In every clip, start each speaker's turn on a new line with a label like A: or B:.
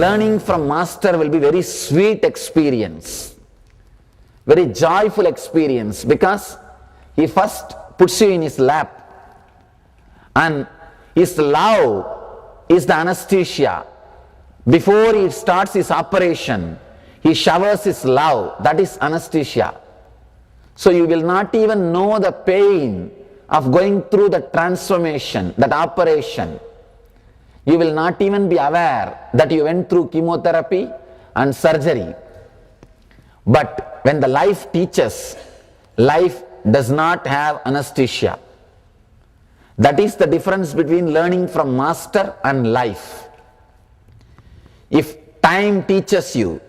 A: learning from master will be very sweet experience, very joyful experience, because he first puts you in his lap and his love is the anesthesia. Before he starts his operation, he showers his love, that is anesthesia. So you will not even know the pain of going through the transformation, that operation. You will not even be aware that you went through chemotherapy and surgery. But when the life teaches, life does not have anesthesia. That is the difference between learning from master and life. If time teaches you,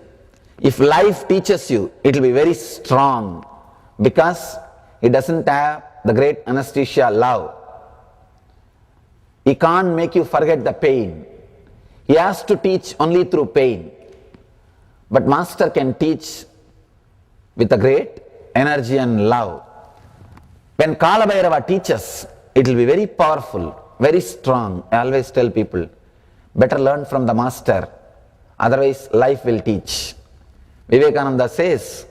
A: if life teaches you, it will be very strong because it doesn't have the great anesthesia love. He can't make you forget the pain. He has to teach only through pain. But master can teach with a great energy and love. When Kala Bhairava teaches, it will be very powerful, very strong. I always tell people, better learn from the master, otherwise life will teach. Vivekananda says,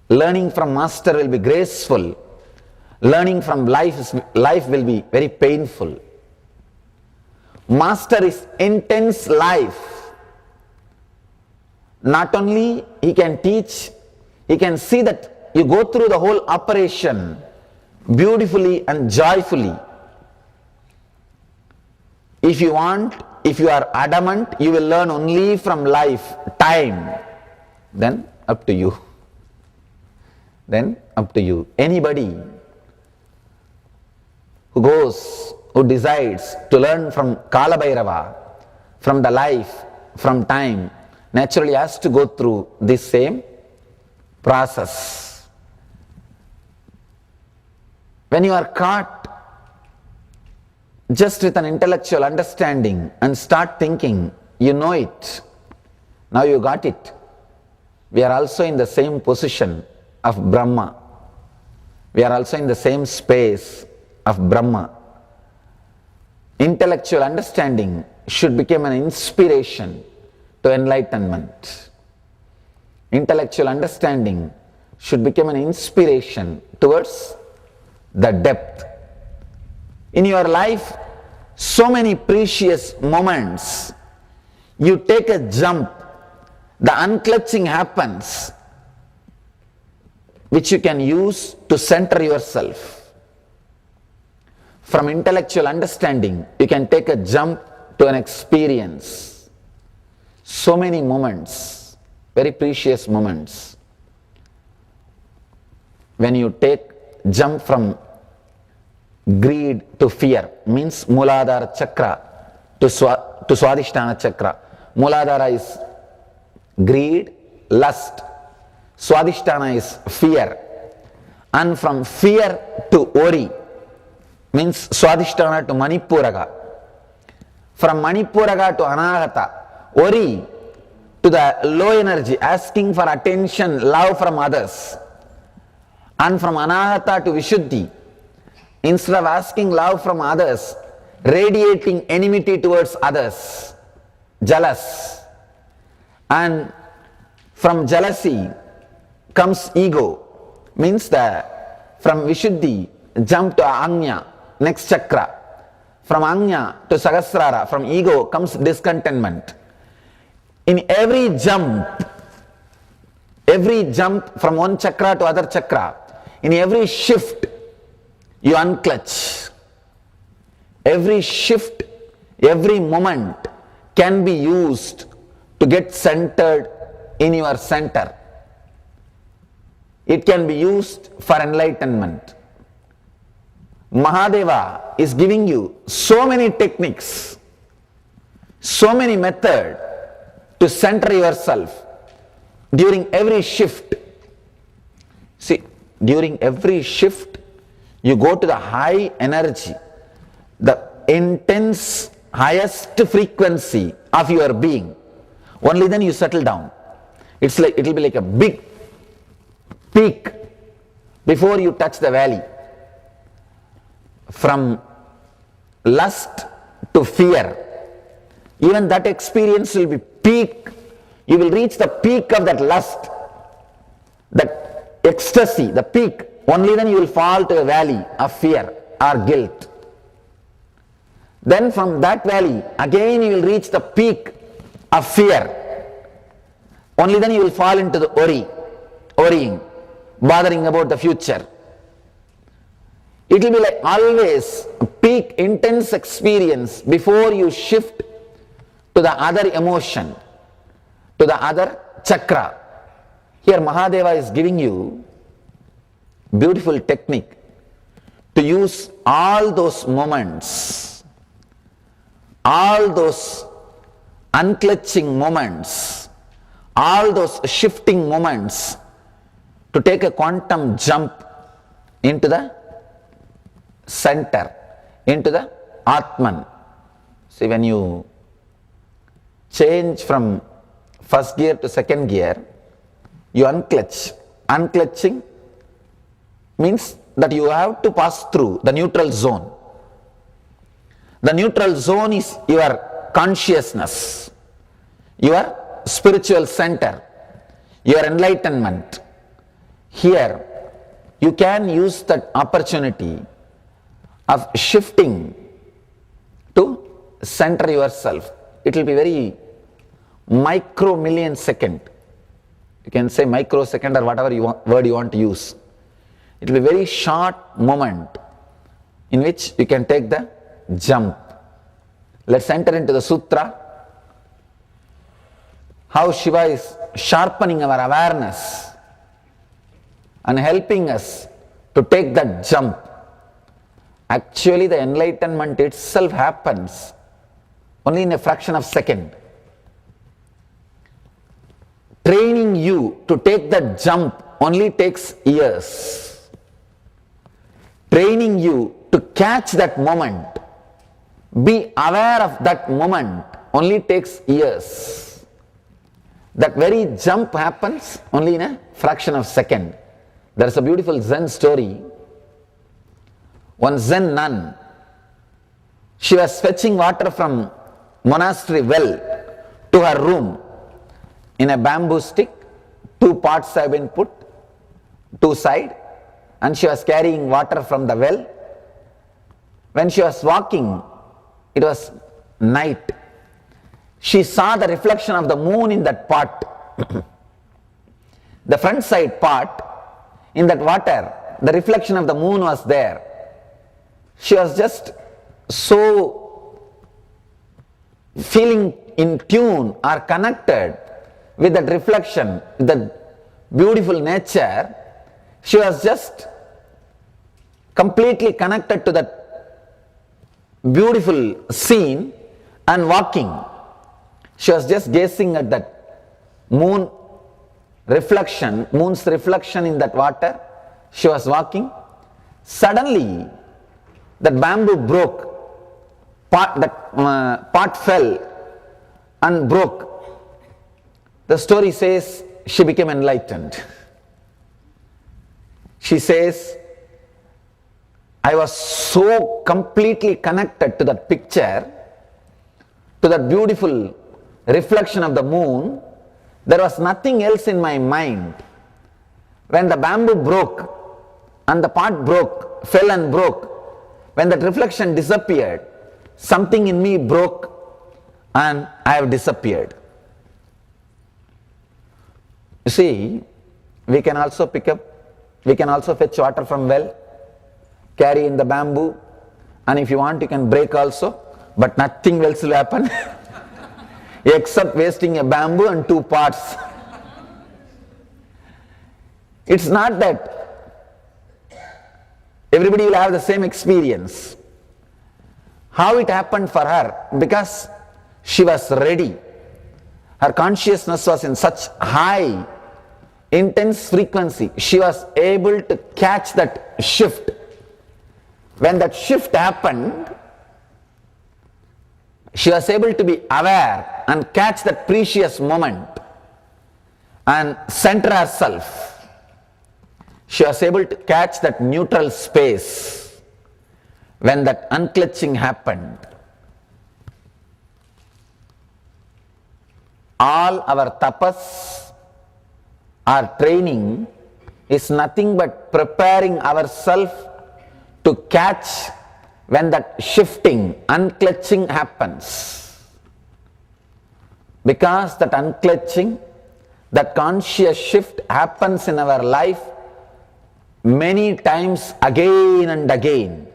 A: learning from master will be graceful, learning from life will be very painful. Master is intense life. Not only he can teach, he can see that you go through the whole operation beautifully and joyfully. If you want, if you are adamant, you will learn only from life, time, then up to you. Then up to you. Anybody who decides to learn from Kala Bhairava, from the life, from time, naturally has to go through this same process. When you are caught just with an intellectual understanding and start thinking, you know it, now you got it. We are also in the same position of Brahma. We are also in the same space of Brahma. Intellectual understanding should become an inspiration to enlightenment. Intellectual understanding should become an inspiration towards the depth. In your life, so many precious moments, you take a jump, the unclutching happens, which you can use to center yourself. From intellectual understanding, you can take a jump to an experience. So many moments, very precious moments. When you take jump from greed to fear, means Muladhara Chakra to Swadhisthana Chakra. Muladhara is greed, lust. Swadhisthana is fear. And from fear to Ori, means Swadhisthana to Manipuraga. From Manipuraga to Anahata, Ori to the low energy, asking for attention, love from others. And from Anahata to Vishuddhi, instead of asking love from others, radiating enmity towards others, jealous. And from jealousy comes ego, means that from Vishuddhi jump to Anya, next chakra. From Anya to Sahasrara, from ego comes discontentment. In every jump from one chakra to other chakra, in every shift, you unclutch. Every shift, every moment can be used to get centered in your center. It can be used for enlightenment. Mahadeva is giving you so many techniques, so many methods to center yourself during every shift. See, during every shift, you go to the high energy, the intense, highest frequency of your being. Only then you settle down. It will be like a big peak before you touch the valley. From lust to fear, even that experience will be peak. You will reach the peak of that lust, that ecstasy, the peak. Only then you will fall to a valley of fear or guilt. Then from that valley, again you will reach the peak of fear. Only then you will fall into the worrying, bothering about the future. It will be like always a peak intense experience before you shift to the other emotion, to the other chakra. Here Mahadeva is giving you beautiful technique to use all those moments, all those unclutching moments, all those shifting moments, to take a quantum jump into the center, into the Atman. See, when you change from first gear to second gear, you unclutch. Unclutching means that you have to pass through the neutral zone. The neutral zone is your consciousness, your spiritual center, your enlightenment. Here, you can use that opportunity of shifting to center yourself. It will be very micro millisecond. You can say microsecond or whatever word you want to use. It will be very short moment in which you can take the jump. Let's enter into the sutra. How Shiva is sharpening our awareness and helping us to take that jump. Actually, the enlightenment itself happens only in a fraction of a second. Training you to take that jump only takes years. Training you to catch that moment, be aware of that moment, only takes years. That very jump happens only in a fraction of a second. There is a beautiful Zen story. One Zen nun, she was fetching water from monastery well to her room in a bamboo stick. 2 pots have been put, 2 sides, and she was carrying water from the well. When she was walking, it was night. She saw the reflection of the moon in that pot. The front side pot, in that water, the reflection of the moon was there. She was just so feeling in tune or connected with that reflection, that beautiful nature. She was just completely connected to that beautiful scene and walking. She was just gazing at that moon's reflection in that water. She was walking. Suddenly, that bamboo broke, pot fell and broke. The story says she became enlightened. She says, I was so completely connected to that picture, to that beautiful reflection of the moon, there was nothing else in my mind. When the bamboo broke and the pot broke, fell and broke, when that reflection disappeared, something in me broke and I have disappeared. You see, we can also fetch water from well, carry in the bamboo, and if you want you can break also, but nothing else will happen except wasting a bamboo and 2 pots. It's not that everybody will have the same experience. How it happened for her? Because she was ready. Her consciousness was in such high, intense frequency. She was able to catch that shift. When that shift happened, she was able to be aware and catch that precious moment and center herself. She was able to catch that neutral space when that unclutching happened. All our tapas, our training is nothing but preparing ourselves to catch when that shifting, unclutching happens. Because that unclutching, that conscious shift happens in our life many times again and again.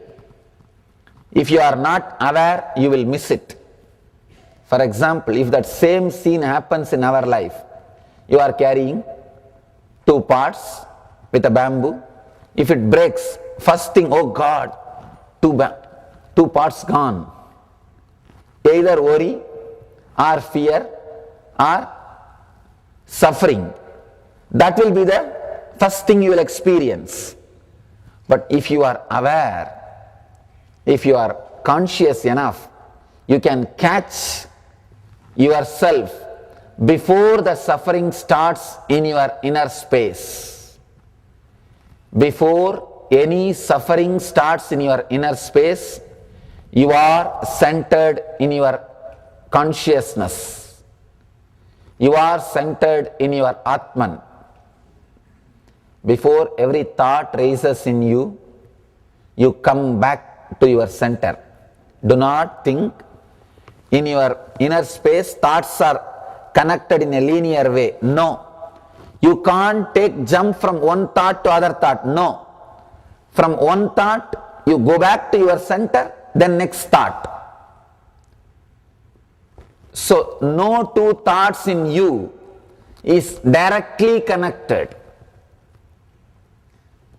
A: If you are not aware, you will miss it. For example, if that same scene happens in our life, you are carrying two parts with a bamboo. If it breaks, first thing, oh God, two parts gone. Either worry or fear or suffering. That will be the first thing you will experience. But if you are aware, if you are conscious enough, you can catch yourself before the suffering starts in your inner space. Before any suffering starts in your inner space, you are centered in your consciousness. You are centered in your Atman. Before every thought raises in you, you come back to your center. Do not think in your inner space thoughts are connected in a linear way. No. You can't jump from one thought to other thought. No. From one thought, you go back to your center, then next thought. So, no two thoughts in you is directly connected.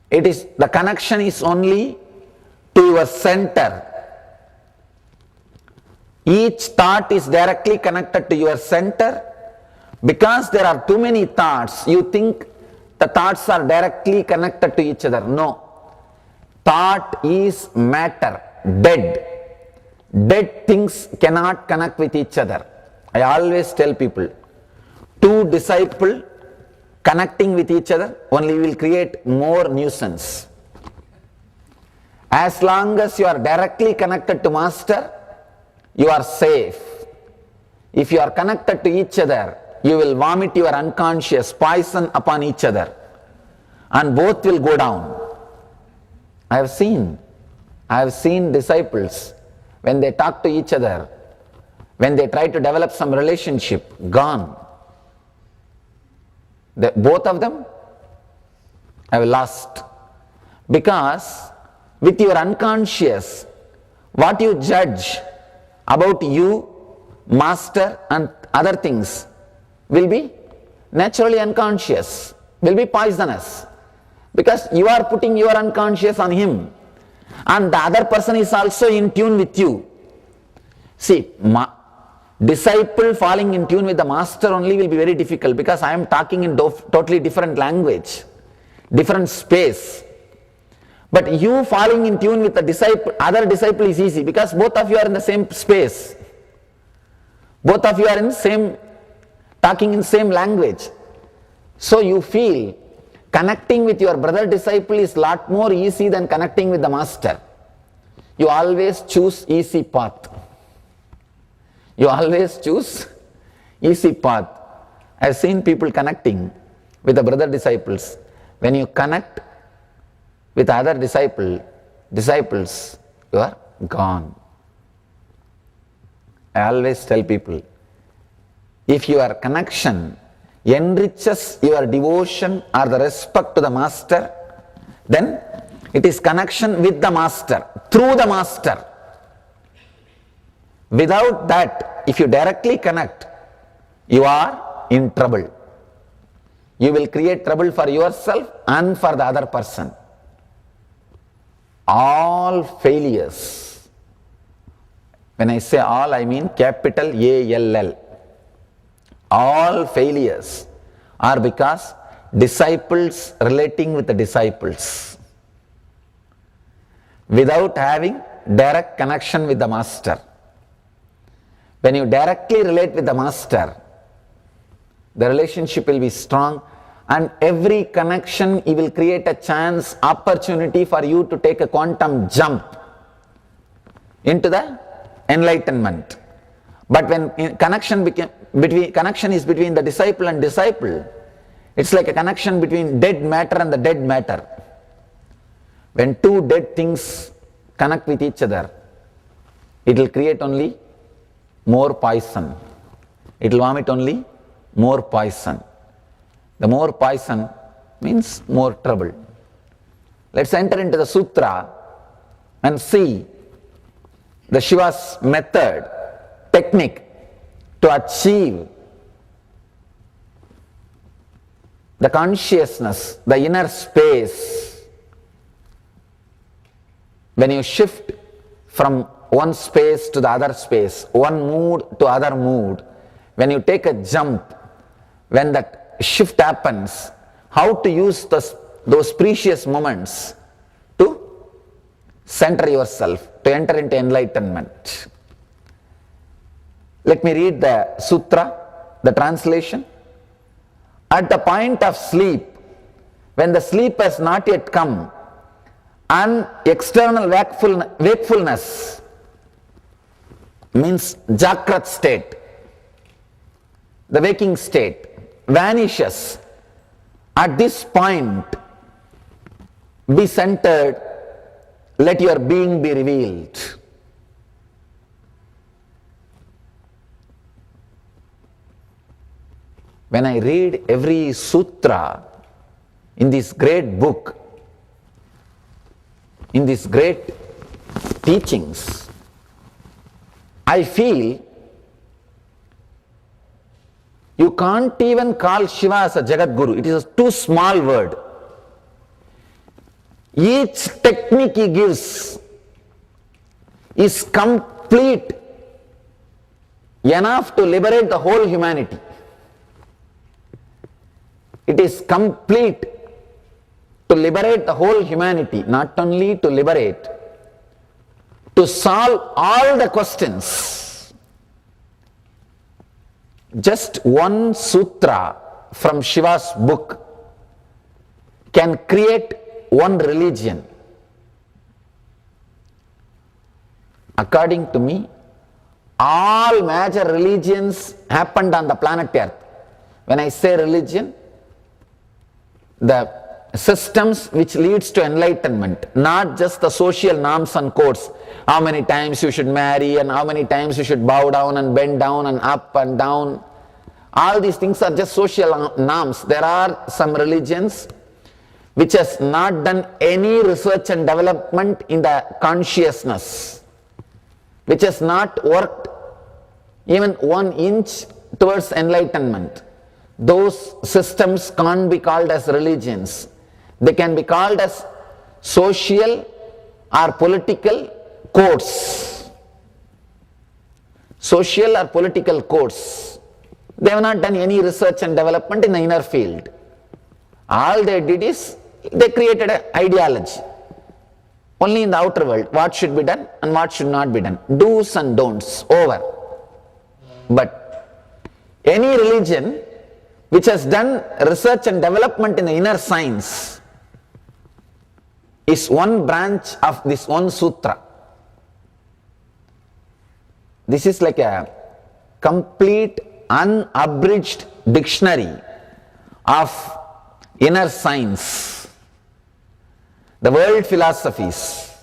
A: The connection is only to your center. Each thought is directly connected to your center. Because there are too many thoughts, you think the thoughts are directly connected to each other. No. Thought is matter, dead. Dead things cannot connect with each other. I always tell people, two disciples connecting with each other only will create more nuisance. As long as you are directly connected to Master, you are safe. If you are connected to each other, you will vomit your unconscious poison upon each other, and both will go down. I have seen disciples, when they talk to each other, when they try to develop some relationship, gone. Both of them have lost. Because with your unconscious, what you judge about you, Master and other things will be naturally unconscious, will be poisonous. Because you are putting your unconscious on him, and the other person is also in tune with you. See, disciple falling in tune with the Master only will be very difficult, because I am talking in totally different language, different space. But you falling in tune with the disciple, other disciple is easy, because both of you are in the same space. Both of you are in same, talking in same language. So you feel connecting with your brother disciple is lot more easy than connecting with the Master. You always choose easy path. You always choose easy path. I have seen people connecting with the brother disciples. When you connect with other disciples, you are gone. I always tell people, if your connection enriches your devotion or the respect to the Master, then it is connection with the Master, through the Master. Without that, if you directly connect, you are in trouble. You will create trouble for yourself and for the other person. All failures, when I say all, I mean capital ALL. All failures are because disciples relating with the disciples, without having direct connection with the Master. When you directly relate with the Master, the relationship will be strong, and every connection you will create a chance, opportunity for you to take a quantum jump into the enlightenment. But when connection is between the disciple and disciple, it's like a connection between dead matter and the dead matter. When two dead things connect with each other, it will create only more poison. It will vomit only more poison. The more poison means more trouble. Let's enter into the sutra and see the Shiva's method, technique to achieve the consciousness, the inner space. When you shift from one space to the other space, one mood to other mood, when you take a jump, when that shift happens, how to use those precious moments to center yourself, to enter into enlightenment. Let me read the sutra, the translation. At the point of sleep, when the sleep has not yet come, and external wakefulness means Jagrat state, the waking state, vanishes. At this point, be centered, let your being be revealed. When I read every sutra in this great book, in these great teachings, I feel you can't even call Shiva as a Jagat Guru. It is a too small word. Each technique he gives is complete enough to liberate the whole humanity. It is complete to liberate the whole humanity, not only to liberate, to solve all the questions. Just one sutra from Shiva's book can create one religion. According to me, all major religions happened on the planet Earth. When I say religion, the systems which leads to enlightenment, not just the social norms and codes. How many times you should marry and how many times you should bow down and bend down and up and down. All these things are just social norms. There are some religions which has not done any research and development in the consciousness, which has not worked even 1 inch towards enlightenment. Those systems can't be called as religions. They can be called as social or political codes. Social or political codes. They have not done any research and development in the inner field. All they did is they created an ideology. Only in the outer world, what should be done and what should not be done. Do's and don'ts, over. But any religion which has done research and development in the inner science is one branch of this one sutra. This is like a complete unabridged dictionary of inner science, the world philosophies,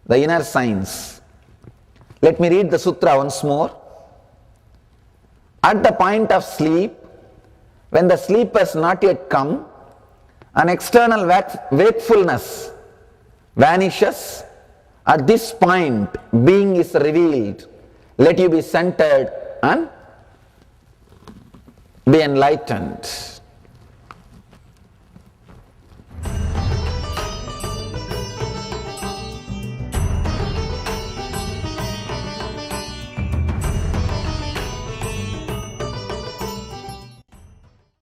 A: the inner science. Let me read the sutra once more. At the point of sleep, when the sleep has not yet come, an external wakefulness vanishes. At this point, being is revealed. Let you be centered and be enlightened.